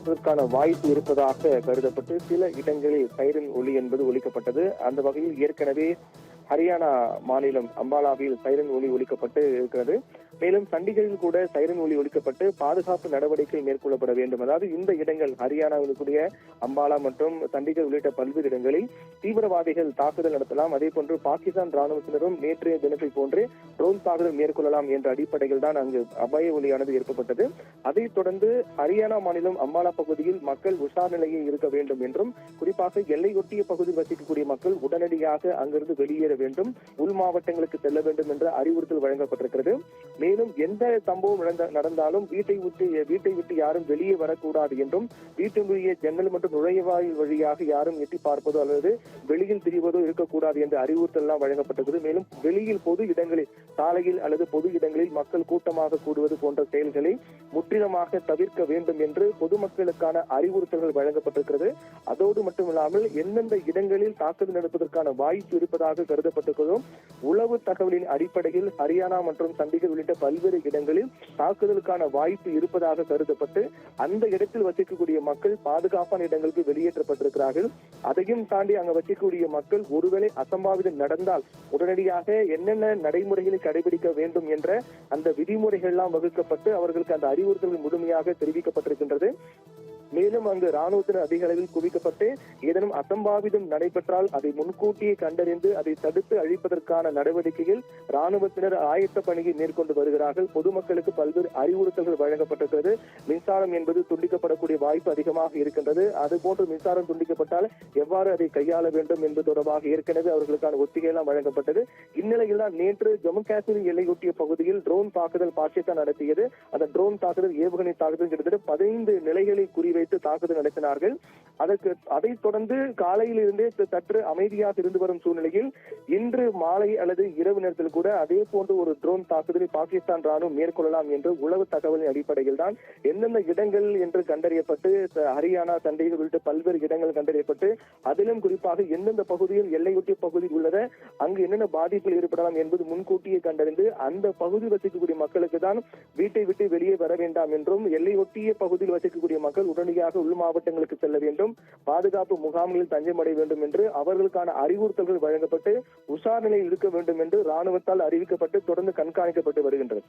நடப்பதற்கான வாய்ப்பு இருப்பதாக கருதப்பட்டு சில இடங்களில் சைரன் ஒலி என்பது ஒலிக்கப்பட்டது. அந்த வகையில் ஏற்கனவே ஹரியானா மாநிலம் அம்பாலாவில் சைரன் ஒலி ஒலிக்கப்பட்டு இருக்கிறது. மேலும் சண்டிகரில் கூட சைரன் ஒலி ஒலிக்கப்பட்டு பாதுகாப்பு நடவடிக்கை மேற்கொள்ளப்பட வேண்டும். அதாவது இந்த இடங்கள் ஹரியானாவில் கூடிய அம்பாலா மற்றும் சண்டிகர் உள்ளிட்ட பல்வேறு இடங்களில் தீவிரவாதிகள் தாக்குதல் நடத்தலாம். அதே போன்று பாகிஸ்தான் ராணுவத்தினரும் நேற்றைய தினத்தை போன்று ட்ரோன் தாக்குதல் மேற்கொள்ளலாம் என்ற அடிப்படையில் தான் அங்கு அபாய ஒலியானது ஏற்பட்டது. அதைத் தொடர்ந்து ஹரியானா மாநிலம் அம்பாலா பகுதியில் மக்கள் உஷார் நிலையில் இருக்க வேண்டும் என்றும், குறிப்பாக எல்லையொட்டிய பகுதியில் வசிக்கக்கூடிய மக்கள் உடனடியாக அங்கிருந்து வெளியேற வேண்டும், உள் மாவட்டங்களுக்கு செல்ல வேண்டும் என்ற அறிவுறுத்தல் வழங்கப்பட்டிருக்கிறது. மேலும் எந்த சம்பவம் நடந்தாலும் வீட்டை விட்டு யாரும் வெளியே வரக்கூடாது என்றும், வீட்டினுடைய ஜன்னல் மற்றும் நுழைவாயில் வழியாக யாரும் எட்டி பார்ப்பதோ அல்லது வெளியில் திரிவதோ இருக்கக்கூடாது என்ற அறிவுறுத்தல் எல்லாம் வழங்கப்பட்டிருக்கிறது. மேலும் வெளியில் பொது இடங்களில், சாலையில் அல்லது பொது இடங்களில் மக்கள் கூட்டமாக கூடுவது போன்ற செயல்களை முற்றிலுமாக தவிர்க்க வேண்டும் என்று பொதுமக்களுக்கான அறிவுறுத்தல்கள் வழங்கப்பட்டிருக்கிறது. அதோடு மட்டுமில்லாமல் எந்தெந்த இடங்களில் தாக்குதல் நடப்பதற்கான வாய்ப்பு இருப்பதாக கருதப்பட்டிருக்கிறோம். உளவு தகவலின் அடிப்படையில் ஹரியானா மற்றும் சண்டிகர் உள்ளிட்ட பல்வேறு இடங்களில் தாக்குதலுக்கான வாய்ப்பு இருப்பதாக கருதப்பட்டு அந்த இடத்தில் வசிக்கக்கூடிய மக்கள் பாதுகாப்பான இடங்களுக்கு வெளியேற்றப்பட்டிருக்கிறார்கள். அதையும் தாண்டி அங்கு வசிக்கக்கூடிய மக்கள் ஒருவேளை அசம்பாவிதம் நடந்தால் உடனடியாக என்னென்ன நடைமுறைகளை கடைபிடிக்க வேண்டும் என்ற அந்த விதிமுறைகள் எல்லாம் வகுக்கப்பட்டு அவர்களுக்கு அந்த அறிவுறுத்தல்கள் முழுமையாக தெரிவிக்கப்பட்டிருக்கின்றது. மேலும் அங்கு ராணுவத்தினர் அதிக அளவில் குவிக்கப்பட்டு ஏதேனும் அசம்பாவிதம் நடைபெற்றால் அதை முன்கூட்டியே கண்டறிந்து அதை தடுத்து அழிப்பதற்கான நடவடிக்கையில் ராணுவத்தினர் ஆயத்த பணியை மேற்கொண்டு வருகிறார்கள். பொதுமக்களுக்கு பல்வேறு அறிவுறுத்தல்கள் வழங்கப்பட்டிருக்கிறது. மின்சாரம் என்பது துண்டிக்கப்படக்கூடிய வாய்ப்பு அதிகமாக இருக்கின்றது. அதுபோன்று மின்சாரம் துண்டிக்கப்பட்டால் எவ்வாறு அதை கையாள வேண்டும் என்பது தொடர்பாக ஏற்கனவே அவர்களுக்கான ஒத்திகை எல்லாம் வழங்கப்பட்டது. இந்நிலையில் தான் நேற்று ஜம்மு காஷ்மீர் எல்லையொட்டிய பகுதியில் ட்ரோன் தாக்குதல் பாகிஸ்தான் நடத்தியது. அந்த ட்ரோன் தாக்குதல் ஏவுகணை தாக்குதல் கிட்டத்தட்ட 15 நிலைகளை குறிவைத்து தாக்குதல் நடத்தினார்கள். அதைத் தொடர்ந்து காலையில் இருந்தே சற்று அமைதியாக இருந்து வரும் சூழ்நிலையில் இன்று மாலை அல்லது இரவு நேரத்தில் கூட அதே போன்று ஒரு ட்ரோன் தாக்குதலை பாகிஸ்தான் ராணுவம் மேற்கொள்ளலாம் என்று உளவு தகவலின் அடிப்படையில் தான் எந்தெந்த இடங்கள் என்று கண்டறியப்பட்டு ஹரியானா சண்டிகர் உள்ளிட்ட பல்வேறு இடங்கள் கண்டறியப்பட்டு அதிலும் குறிப்பாக எந்தெந்த பகுதியில் எல்லையொட்டிய பகுதியில் உள்ளத அங்கு என்னென்ன பாதிப்புகள் ஏற்படலாம் என்பது முன்கூட்டியே கண்டறிந்து அந்த பகுதியில் வசிக்கக்கூடிய மக்களுக்கு தான் வீட்டை விட்டு வெளியே வர வேண்டாம் என்றும், எல்லையொட்டிய பகுதியில் வசிக்கக்கூடிய மக்கள் உடனடியாக உள் மாவட்டங்களுக்கு செல்ல வேண்டும், பாதுகாப்பு முகாம்களில் தஞ்சமடைய வேண்டும் என்று அவர்களுக்கான அறிவுறுத்தல்கள் வழங்கப்பட்டு உஷார் நிலையில் இருக்க வேண்டும் என்று ராணுவத்தால் அறிவிக்கப்பட்டு தொடர்ந்து கண்காணிக்கப்பட்டு வருகின்றது.